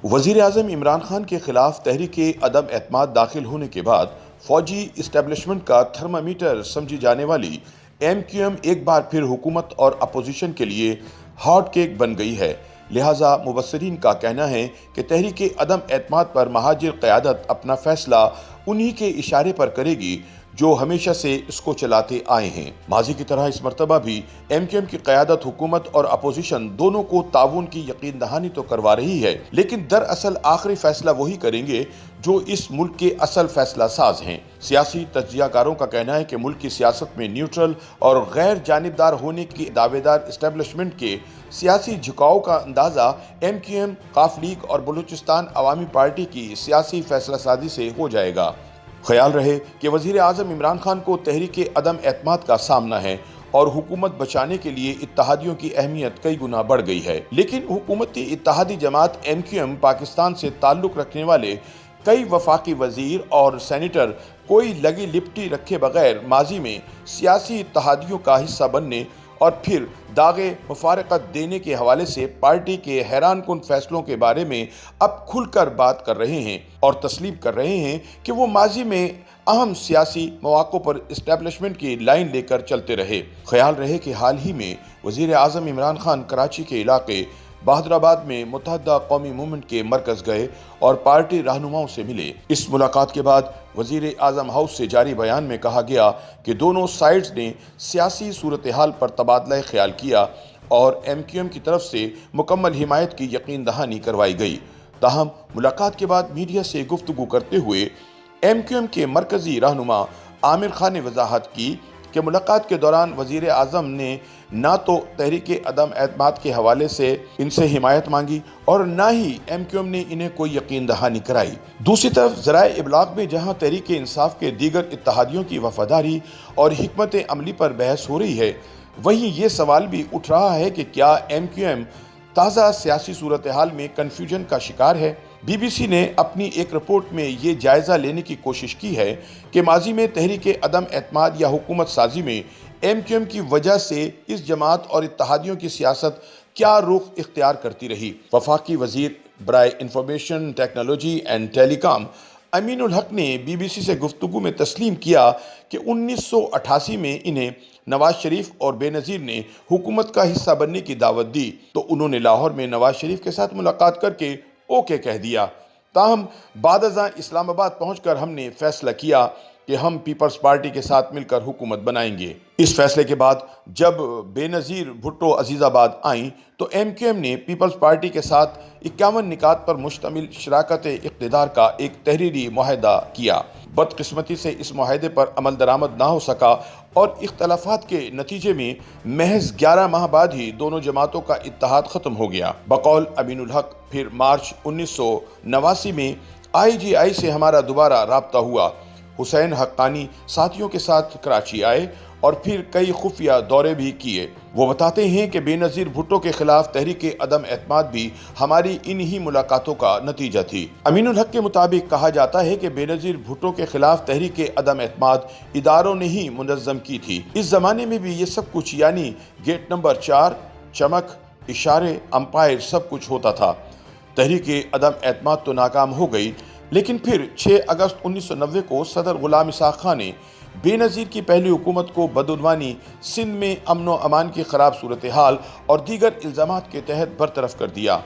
وزیر اعظم عمران خان کے خلاف تحریک عدم اعتماد داخل ہونے کے بعد فوجی اسٹیبلشمنٹ کا تھرمامیٹر سمجھی جانے والی ایم کیو ایم ایک بار پھر حکومت اور اپوزیشن کے لیے ہاٹ کیک بن گئی ہے۔ لہٰذا مبصرین کا کہنا ہے کہ تحریک عدم اعتماد پر مہاجر قیادت اپنا فیصلہ انہی کے اشارے پر کرے گی جو ہمیشہ سے اس کو چلاتے آئے ہیں۔ ماضی کی طرح اس مرتبہ بھی ایم کیو ایم کی قیادت حکومت اور اپوزیشن دونوں کو تعاون کی یقین دہانی تو کروا رہی ہے، لیکن دراصل آخری فیصلہ وہی کریں گے جو اس ملک کے اصل فیصلہ ساز ہیں۔ سیاسی تجزیہ کاروں کا کہنا ہے کہ ملک کی سیاست میں نیوٹرل اور غیر جانبدار ہونے کی دعوے دار اسٹیبلشمنٹ کے سیاسی جھکاؤ کا اندازہ ایم کیو ایم، ق لیگ اور بلوچستان عوامی پارٹی کی سیاسی فیصلہ سازی سے ہو جائے گا۔ خیال رہے کہ وزیر اعظم عمران خان کو تحریک عدم اعتماد کا سامنا ہے اور حکومت بچانے کے لیے اتحادیوں کی اہمیت کئی گنا بڑھ گئی ہے، لیکن حکومتی اتحادی جماعت ایم کیو ایم پاکستان سے تعلق رکھنے والے کئی وفاقی وزیر اور سینیٹر کوئی لگی لپٹی رکھے بغیر ماضی میں سیاسی اتحادیوں کا حصہ بننے اور پھر داغے مفارقت دینے کے حوالے سے پارٹی کے حیران کن فیصلوں کے بارے میں اب کھل کر بات کر رہے ہیں اور تسلیم کر رہے ہیں کہ وہ ماضی میں اہم سیاسی مواقع پر اسٹیبلشمنٹ کی لائن لے کر چلتے رہے۔ خیال رہے کہ حال ہی میں وزیر اعظم عمران خان کراچی کے علاقے بہادر آباد میں متحدہ قومی موومنٹ کے مرکز گئے اور پارٹی رہنماؤں سے ملے۔ اس ملاقات کے بعد وزیر اعظم ہاؤس سے جاری بیان میں کہا گیا کہ دونوں سائیڈز نے سیاسی صورتحال پر تبادلہ خیال کیا اور ایم کیو ایم کی طرف سے مکمل حمایت کی یقین دہانی کروائی گئی۔ تاہم ملاقات کے بعد میڈیا سے گفتگو کرتے ہوئے ایم کیو ایم کے مرکزی رہنما عامر خان نے وضاحت کی کہ ملاقات کے دوران وزیر اعظم نے نہ تو تحریک عدم اعتماد کے حوالے سے ان سے حمایت مانگی اور نہ ہی ایم کیو ایم نے انہیں کوئی یقین دہانی کرائی۔ دوسری طرف ذرائع ابلاغ میں جہاں تحریک انصاف کے دیگر اتحادیوں کی وفاداری اور حکمت عملی پر بحث ہو رہی ہے، وہیں یہ سوال بھی اٹھ رہا ہے کہ کیا ایم کیو ایم تازہ سیاسی صورتحال میں کنفیوژن کا شکار ہے؟ بی بی سی نے اپنی ایک رپورٹ میں یہ جائزہ لینے کی کوشش کی ہے کہ ماضی میں تحریک عدم اعتماد یا حکومت سازی میں ایم کیو ایم کی وجہ سے اس جماعت اور اتحادیوں کی سیاست کیا رخ اختیار کرتی رہی۔ وفاقی وزیر برائے انفارمیشن ٹیکنالوجی اینڈ ٹیلی کام امین الحق نے بی بی سی سے گفتگو میں تسلیم کیا کہ 1988 میں انہیں نواز شریف اور بے نظیر نے حکومت کا حصہ بننے کی دعوت دی تو انہوں نے لاہور میں نواز شریف کے ساتھ ملاقات کر کے اوکے کہہ دیا۔ تاہم بعد ازاں اسلام آباد پہنچ کر ہم نے فیصلہ کیا کہ ہم پیپلز پارٹی کے ساتھ مل کر حکومت بنائیں گے۔ اس فیصلے کے بعد جب بے نظیر بھٹو عزیز آباد آئیں تو ایم کیو ایم نے پیپلز پارٹی کے ساتھ 51 نکات پر مشتمل شراکت اقتدار کا ایک تحریری معاہدہ کیا۔ بدقسمتی سے اس معاہدے پر عمل درآمد نہ ہو سکا اور اختلافات کے نتیجے میں محض 11 ماہ بعد ہی دونوں جماعتوں کا اتحاد ختم ہو گیا۔ بقول امین الحق پھر مارچ 1989 میں آئی جی آئی سے ہمارا دوبارہ رابطہ ہوا۔ حسین حقانی ساتھیوں کے ساتھ کراچی آئے اور پھر کئی خفیہ دورے بھی کیے۔ وہ بتاتے ہیں کہ بے نظیر بھٹو کے خلاف تحریک عدم اعتماد بھی ہماری انہی ملاقاتوں کا نتیجہ تھی۔ امین الحق کے مطابق کہا جاتا ہے کہ بے نظیر بھٹو کے خلاف تحریک عدم اعتماد اداروں نے ہی منظم کی تھی۔ اس زمانے میں بھی یہ سب کچھ یعنی گیٹ نمبر 4، چمک، اشارے، امپائر سب کچھ ہوتا تھا۔ تحریک عدم اعتماد تو ناکام ہو گئی، لیکن پھر 6 اگست 1990 کو صدر غلام اسحاق خان نے بے نظیر کی پہلی حکومت کو بدعنوانی سندھ میں امن و امان کی خراب صورتحال اور دیگر الزامات کے تحت برطرف کر دیا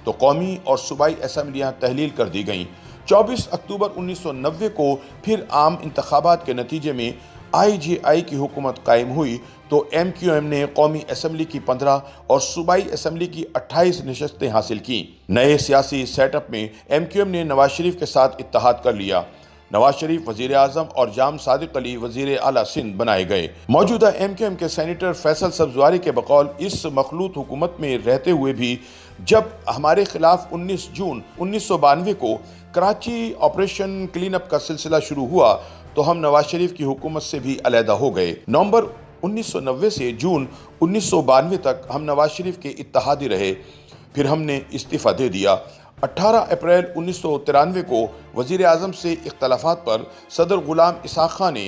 تو قومی اور صوبائی اسمبلیاں تحلیل کر دی گئیں۔ 24 اکتوبر 1990 کو پھر عام انتخابات کے نتیجے میں آئی جی آئی کی حکومت قائم ہوئی تو ایم کیو ایم نے قومی اسمبلی کی 15 اور صوبائی اسمبلی کی 28 نشستیں حاصل کیں۔ نئے سیاسی سیٹ اپ میں ایم کیو ایم نے نواز شریف کے ساتھ اتحاد کر لیا۔ نواز شریف وزیر اعظم اور جام صادق علی وزیر اعلیٰ سندھ بنائے گئے۔ موجودہ ایم کیو ایم کے سینیٹر فیصل سبزواری کے بقول اس مخلوط حکومت میں رہتے ہوئے بھی جب ہمارے خلاف 19 جون 1992 کو کراچی آپریشن کلین اپ کا سلسلہ شروع ہوا تو ہم نواز شریف کی حکومت سے بھی علیحدہ ہو گئے۔ نومبر 1990 سے جون 1992 تک ہم نواز شریف کے اتحادی رہے، پھر ہم نے استعفیٰ دے دیا۔ 18 اپریل 1993 کو وزیر اعظم سے اختلافات پر صدر غلام اسحاق خان نے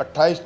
28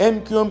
MQM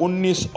19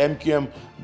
MQM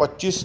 25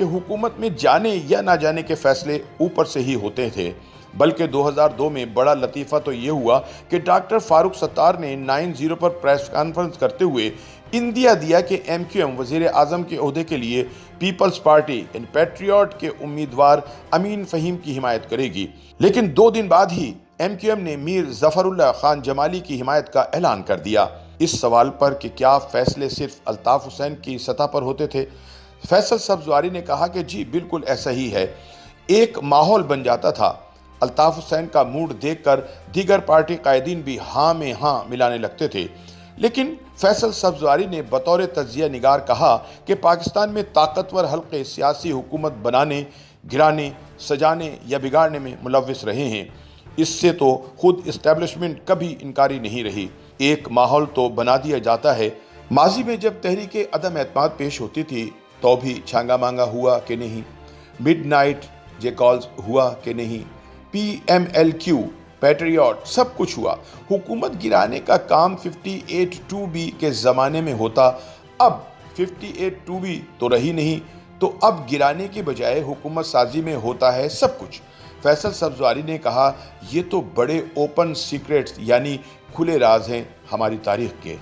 کہ حکومت میں جانے یا نہ جانے کے فیصلے اوپر سے ہی ہوتے تھے، بلکہ 2002 میں بڑا لطیفہ تو یہ ہوا کہ ڈاکٹر فاروق ستار نے 9/0 پر پریس کانفرنس کرتے ہوئے اندیا دیا کہ ایم کیو ایم وزیر اعظم کے عہدے کے لیے پیپلز پارٹی یعنی پیٹریوٹ کے امیدوار امین فہیم کی حمایت کرے گی، لیکن 2 دن بعد ہی ایم کیو ایم نے میر ظفر اللہ خان جمالی کی حمایت کا اعلان کر دیا۔ اس سوال پر کہ کیا فیصلے صرف الطاف حسین کی سطح پر ہوتے تھے، فیصل سبزواری نے کہا کہ جی بالکل ایسا ہی ہے، ایک ماحول بن جاتا تھا۔ الطاف حسین کا موڈ دیکھ کر دیگر پارٹی قائدین بھی ہاں میں ہاں ملانے لگتے تھے، لیکن فیصل سبزواری نے بطور تجزیہ نگار کہا کہ پاکستان میں طاقتور حلقے سیاسی حکومت بنانے، گرانے، سجانے یا بگاڑنے میں ملوث رہے ہیں۔ اس سے تو خود اسٹیبلشمنٹ کبھی انکاری نہیں رہی، ایک ماحول تو بنا دیا جاتا ہے۔ ماضی میں جب تحریک عدم اعتماد پیش ہوتی تھی تو بھی چھانگا مانگا ہوا کہ نہیں، مڈ نائٹ جے کالز ہوا کہ نہیں، P M L Q, Patriot, سب کچھ ہوا۔ حکومت گرانے کا کام 58(2)B کے زمانے میں ہوتا، اب 58(2)B تو رہی نہیں، تو اب گرانے کے بجائے حکومت سازی میں ہوتا ہے سب کچھ۔ فیصل سبزواری نے کہا یہ تو بڑے اوپن سیکریٹس یعنی کھلے راز ہیں ہماری تاریخ کے۔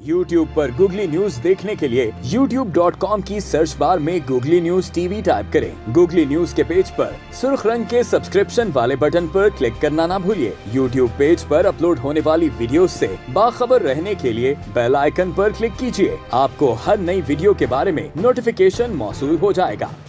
YouTube پر گوگلی نیوز دیکھنے کے لیے youtube.com کی سرچ بار میں googly news T V type کریں۔ گوگلی نیوز کے پیج پر سرخ رنگ کے سبسکرپشن والے بٹن پر کلک کرنا نہ بھولیے۔ YouTube پیج پر اپلوڈ ہونے والی ویڈیوز سے باخبر رہنے کے لیے بیل آئیکن پر کلک کیجیے۔ آپ کو ہر نئی ویڈیو کے بارے میں نوٹیفیکیشن موصول ہو جائے گا۔